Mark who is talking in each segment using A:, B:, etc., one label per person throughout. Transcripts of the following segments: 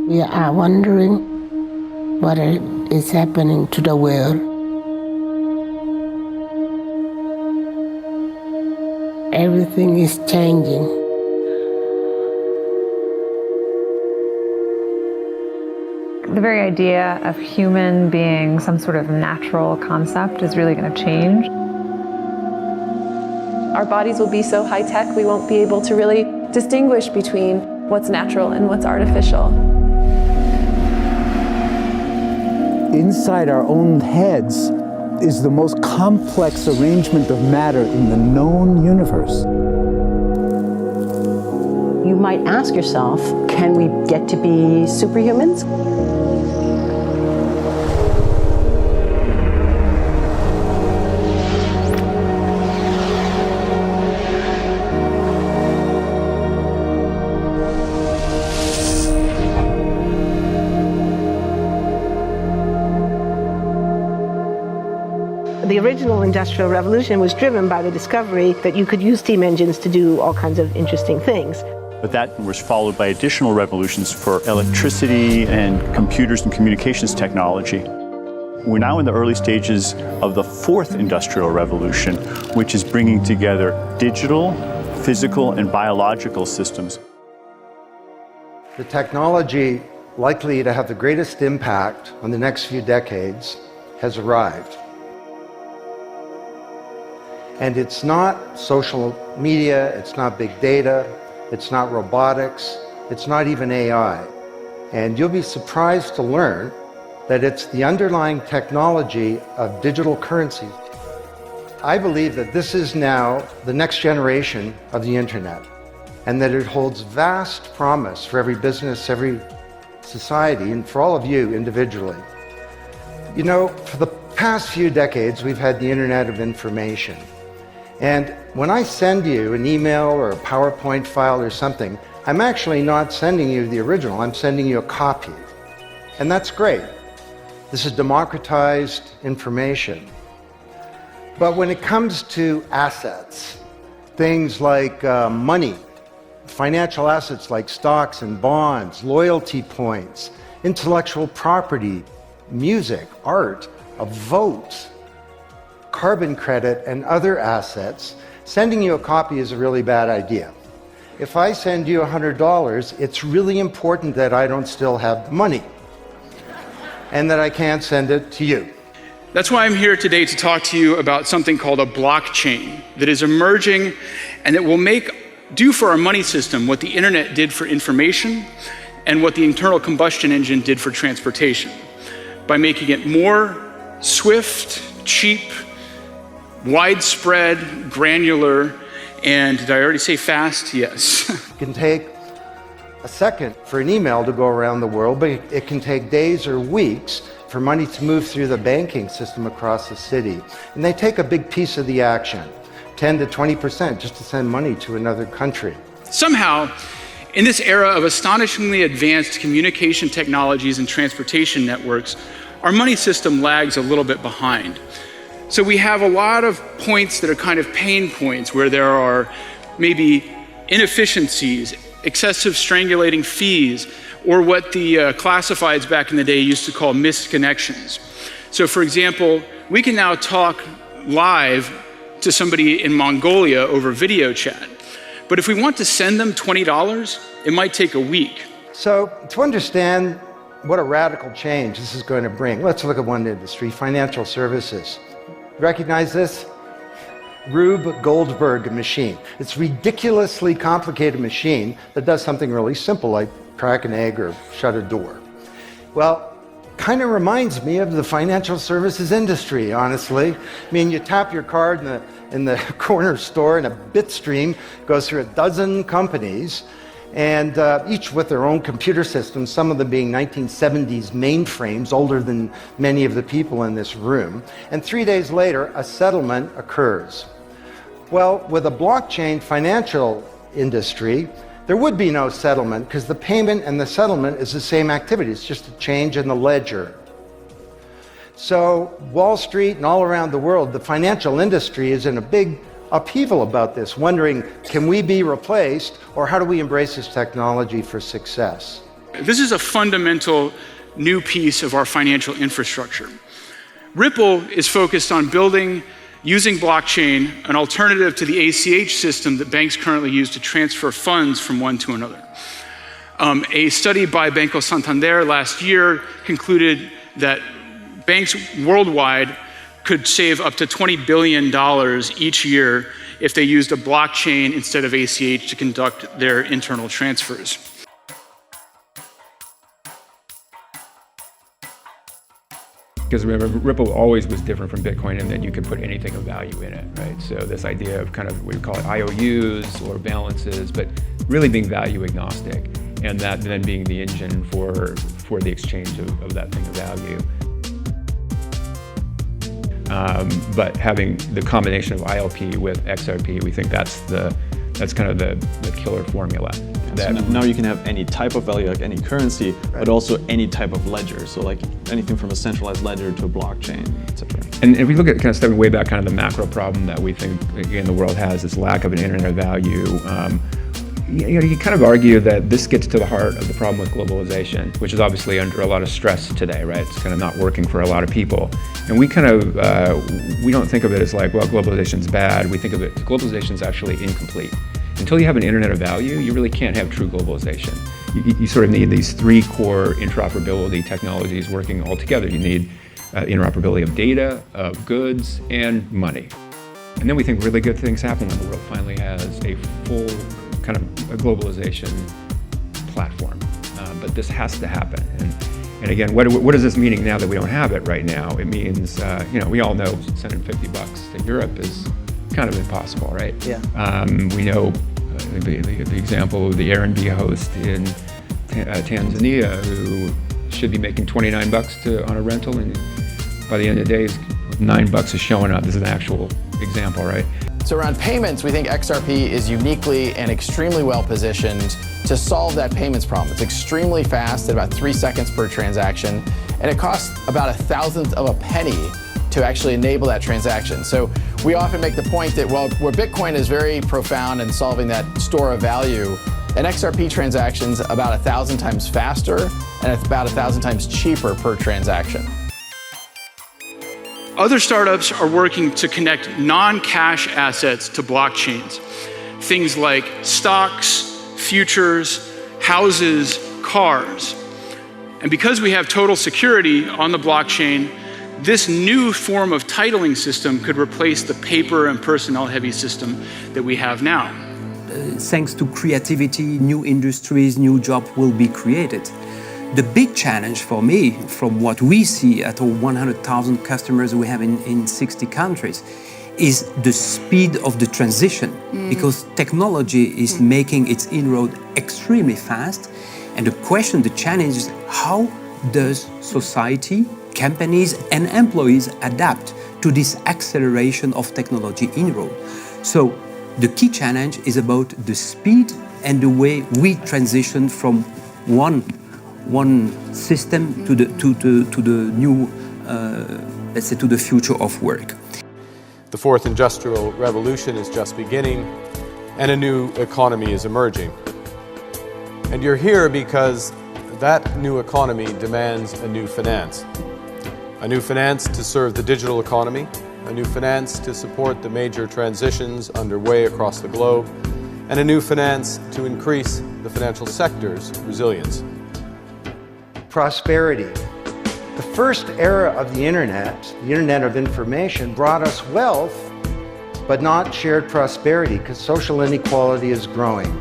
A: We are wondering what is happening to the world. Everything is changing.
B: The very idea of human being some sort of natural concept is really going to change.
C: Our bodies will be so high-tech, we won't be able to really distinguish between what's natural and what's artificial.
D: Inside our own heads is the most complex arrangement of matter in the known universe.
E: You might ask yourself, can we get to be superhumans?
F: The original Industrial Revolution was driven by the discovery that you could use steam engines to do all kinds of interesting things.
G: But that was followed by additional revolutions for electricity and computers and communications technology. We're now in the early stages of the fourth industrial revolution, which is bringing together digital, physical, and biological systems.
H: The technology likely to have the greatest impact on the next few decades has arrived. And it's not social media, it's not big data, it's not robotics, it's not even AI. And you'll be surprised to learn that it's the underlying technology of digital currencies. I believe that this is now the next generation of the internet, and that it holds vast promise for every business, every society, and for all of you individually. You know, for the past few decades, we've had the Internet of Information. And when I send you an email or a PowerPoint file or something, I'm actually not sending you the original, I'm sending you a copy. And that's great. This is democratized information. But when it comes to assets, things like money, financial assets like stocks and bonds, loyalty points, intellectual property, music, art, a vote, carbon credit, and other assets, sending you a copy is a really bad idea. If I send you $100, it's really important that I don't still have money and that I can't send it to you.
I: That's why I'm here today to talk to you about something called a blockchain that is emerging and that will do for our money system what the internet did for information and what the internal combustion engine did for transportation, by making it more swift, cheap, widespread, granular, and did I already say fast? Yes.
H: It can take a second for an email to go around the world, but it can take days or weeks for money to move through the banking system across the city. And they take a big piece of the action, 10 to 20%, just to send money to another country.
I: Somehow, in this era of astonishingly advanced communication technologies and transportation networks, our money system lags a little bit behind. So we have a lot of points that are kind of pain points where there are maybe inefficiencies, excessive strangulating fees, or what the classifieds back in the day used to call missed connections. So for example, we can now talk live to somebody in Mongolia over video chat. But if we want to send them $20, it might take a week.
H: So to understand what a radical change this is going to bring, let's look at one industry, financial services. Recognize this? Rube Goldberg machine. It's a ridiculously complicated machine that does something really simple like crack an egg or shut a door. Well, kind of reminds me of the financial services industry, honestly. I mean, you tap your card in the corner store and a bit stream goes through a dozen companies, and each with their own computer systems, some of them being 1970s mainframes, older than many of the people in this room. And 3 days later, a settlement occurs. Well, with a blockchain financial industry, there would be no settlement because the payment and the settlement is the same activity. It's just a change in the ledger. So Wall Street and all around the world, the financial industry is in a big upheaval about this, wondering, can we be replaced, or how do we embrace this technology for success?
I: This is a fundamental new piece of our financial infrastructure. Ripple is focused on building, using blockchain, an alternative to the ACH system that banks currently use to transfer funds from one to another. A study by Banco Santander last year concluded that banks worldwide could save up to $20 billion each year if they used a blockchain instead of ACH to conduct their internal transfers.
J: Because remember, Ripple always was different from Bitcoin in that you could put anything of value in it, right? So this idea of kind of, we call it IOUs or balances, but really being value agnostic, and that then being the engine for the exchange of that thing of value. But having the combination of ILP with XRP, we think that's kind of the killer formula.
K: So now you can have any type of value, like any currency, but also any type of ledger. So like anything from a centralized ledger to a blockchain, etc.
J: And if we look at kind of stepping way back, kind of the macro problem that we think again the world has, this lack of an internet of value. You kind of argue that this gets to the heart of the problem with globalization, which is obviously under a lot of stress today, right? It's kind of not working for a lot of people. And we kind of, we don't think of it as like, well, globalization's bad. We think of it, globalization's actually incomplete. Until you have an internet of value, you really can't have true globalization. You sort of need these three core interoperability technologies working all together. You need interoperability of data, of goods, and money. And then we think really good things happen when the world finally has a full kind of a globalization platform. But this has to happen. And again, what is this meaning now that we don't have it right now? It means, we all know sending $50 to Europe is kind of impossible, right? Yeah. We know the example of the Airbnb host in Tanzania who should be making $29 on a rental, and by the end of the day, $9 is showing up. This is an actual example, right?
L: So around payments, we think XRP is uniquely and extremely well positioned to solve that payments problem. It's extremely fast at about 3 seconds per transaction, and it costs about 1/1000th of a penny to actually enable that transaction. So we often make the point that where Bitcoin is very profound in solving that store of value, an XRP transaction's about 1,000 times faster and it's about 1,000 times cheaper per transaction.
I: Other startups are working to connect non-cash assets to blockchains. Things like stocks, futures, houses, cars. And because we have total security on the blockchain, this new form of titling system could replace the paper and personnel-heavy system that we have now.
M: Thanks to creativity, new industries, new jobs will be created. The big challenge for me, from what we see at all 100,000 customers we have in 60 countries, is the speed of the transition, because technology is making its inroad extremely fast. And the question, the challenge is, how does society, companies and employees adapt to this acceleration of technology inroad? So the key challenge is about the speed and the way we transition from one system to the new, let's say, to the future of work.
N: The fourth industrial revolution is just beginning, and a new economy is emerging. And you're here because that new economy demands a new finance. A new finance to serve the digital economy, a new finance to support the major transitions underway across the globe, and a new finance to increase the financial sector's resilience.
H: Prosperity. The first era of the Internet of Information, brought us wealth, but not shared prosperity, because social inequality is growing.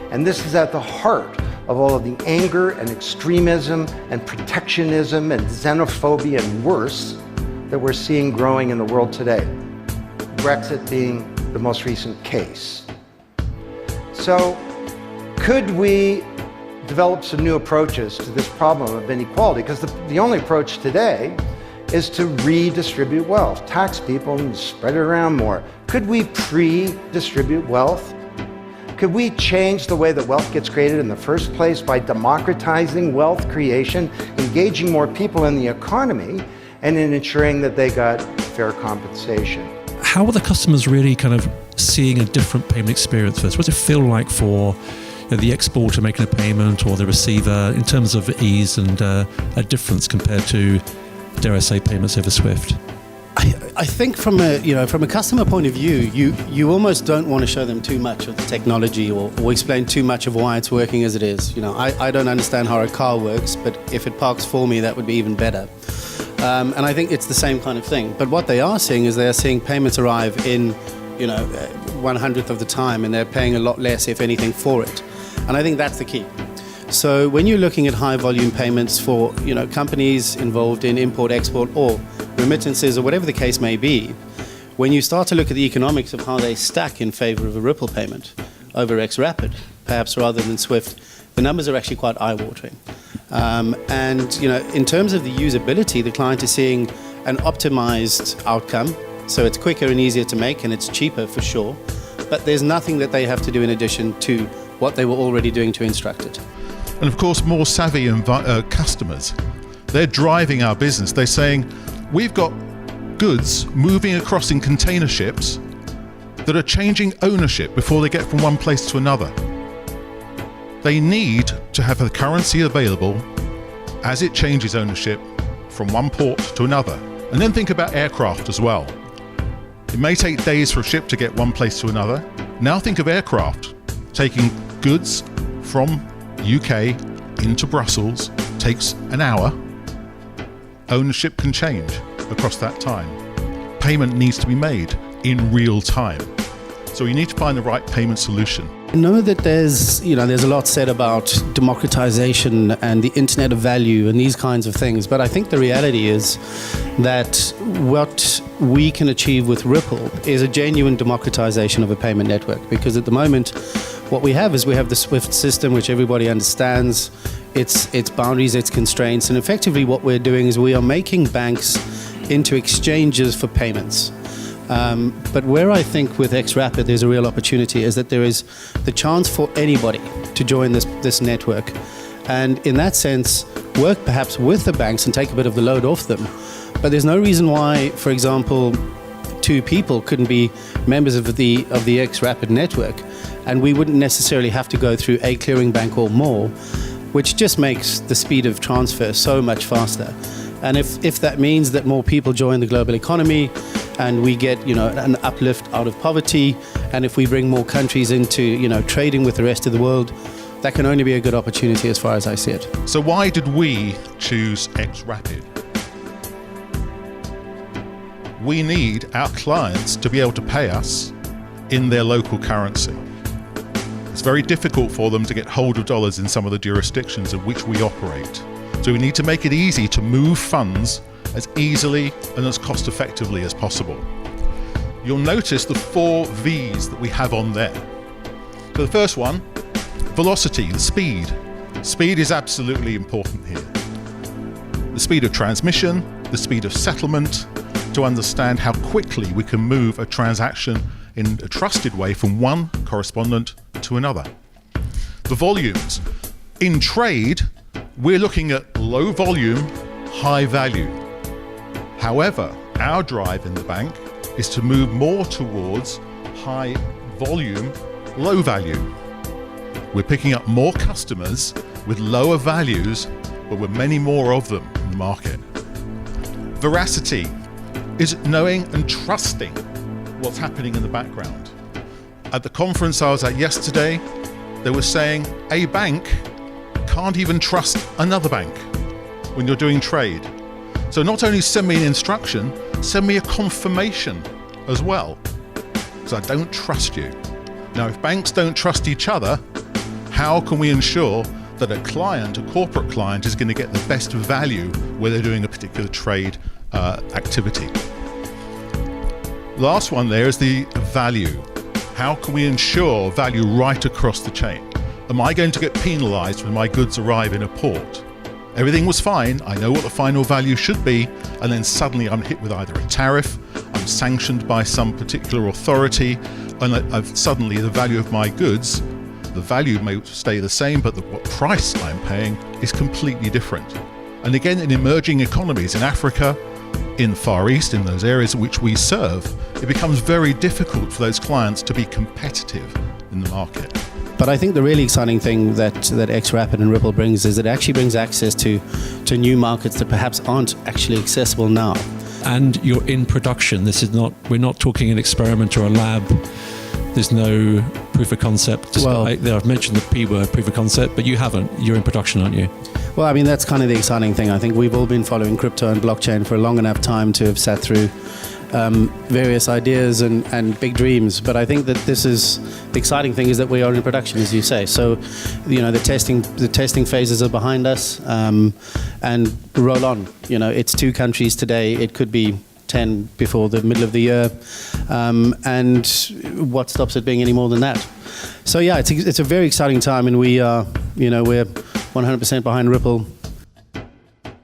H: And this is at the heart of all of the anger and extremism and protectionism and xenophobia and worse that we're seeing growing in the world today. Brexit being the most recent case. So, could we develop some new approaches to this problem of inequality? Because the only approach today is to redistribute wealth, tax people and spread it around more. Could we pre-distribute wealth? Could we change the way that wealth gets created in the first place by democratizing wealth creation, engaging more people in the economy, and in ensuring that they got fair compensation?
O: How are the customers really kind of seeing a different payment experience first? What does it feel like for the exporter making a payment or the receiver in terms of ease and a difference compared to, dare I say, payments over SWIFT?
P: I think from a customer point of view, you almost don't want to show them too much of the technology or explain too much of why it's working as it is. I don't understand how a car works, but if it parks for me, that would be even better. And I think it's the same kind of thing. But what they are seeing is they are seeing payments arrive in 1/100th of the time, and they're paying a lot less, if anything, for it. And I think that's the key. So when you're looking at high volume payments for companies involved in import, export, or remittances, or whatever the case may be, when you start to look at the economics of how they stack in favor of a Ripple payment over XRapid, perhaps rather than SWIFT, the numbers are actually quite eye-watering. And in terms of the usability, the client is seeing an optimized outcome, so it's quicker and easier to make, and it's cheaper for sure. But there's nothing that they have to do in addition to what they were already doing to instruct it.
Q: And of course, more savvy customers, they're driving our business. They're saying, we've got goods moving across in container ships that are changing ownership before they get from one place to another. They need to have the currency available as it changes ownership from one port to another. And then think about aircraft as well. It may take days for a ship to get one place to another. Now think of aircraft taking goods from UK into Brussels, takes an hour. Ownership can change across that time. Payment needs to be made in real time. So you need to find the right payment solution.
P: I know that there's a lot said about democratization and the internet of value and these kinds of things, but I think the reality is that what we can achieve with Ripple is a genuine democratization of a payment network, because at the moment what we have is we have the SWIFT system, which everybody understands, its boundaries, its constraints, and effectively what we're doing is we are making banks into exchanges for payments. But where I think with XRapid there's a real opportunity is that there is the chance for anybody to join this network, and in that sense work perhaps with the banks and take a bit of the load off them. But there's no reason why, for example, two people couldn't be members of the XRapid network, and we wouldn't necessarily have to go through a clearing bank or more, which just makes the speed of transfer so much faster. And if that means that more people join the global economy and we get an uplift out of poverty, and if we bring more countries into trading with the rest of the world, that can only be a good opportunity as far as I see it.
Q: So why did we choose XRapid? We need our clients to be able to pay us in their local currency. It's very difficult for them to get hold of dollars in some of the jurisdictions in which we operate. So we need to make it easy to move funds as easily and as cost effectively as possible. You'll notice the 4 V's that we have on there. So the first one, velocity, the speed. Speed is absolutely important here. The speed of transmission, the speed of settlement, to understand how quickly we can move a transaction in a trusted way from one correspondent to another. The volumes. In trade, we're looking at low volume, high value. However, our drive in the bank is to move more towards high volume, low value. We're picking up more customers with lower values, but with many more of them in the market. Veracity is knowing and trusting what's happening in the background. At the conference I was at yesterday, they were saying a bank can't even trust another bank when you're doing trade. So not only send me an instruction, send me a confirmation as well, because I don't trust you. Now, if banks don't trust each other, how can we ensure that a client, a corporate client, is going to get the best value where they're doing a particular trade activity? Last one there is the value. How can we ensure value right across the chain? Am I going to get penalized when my goods arrive in a port? Everything was fine, I know what the final value should be, and then suddenly I'm hit with either a tariff, I'm sanctioned by some particular authority, and suddenly the value of my goods, the value may stay the same, but what price I'm paying is completely different. And again, in emerging economies, in Africa, in the Far East, in those areas which we serve, it becomes very difficult for those clients to be competitive in the market.
P: But I think the really exciting thing that XRapid and Ripple brings is it actually brings access to new markets that perhaps aren't actually accessible now.
O: And you're in production. We're not talking an experiment or a lab. There's no proof of concept. Well, I've mentioned the P word, proof of concept, but you haven't. You're in production, aren't you?
P: Well, I mean, that's kind of the exciting thing. I think we've all been following crypto and blockchain for a long enough time to have sat through various ideas and big dreams. But I think that the exciting thing is that we are in production, as you say. So, the testing phases are behind us, and roll on. It's 2 countries today. It could be 10 before the middle of the year, and what stops it being any more than that? So yeah, it's a very exciting time, and we are, we're 100% behind Ripple.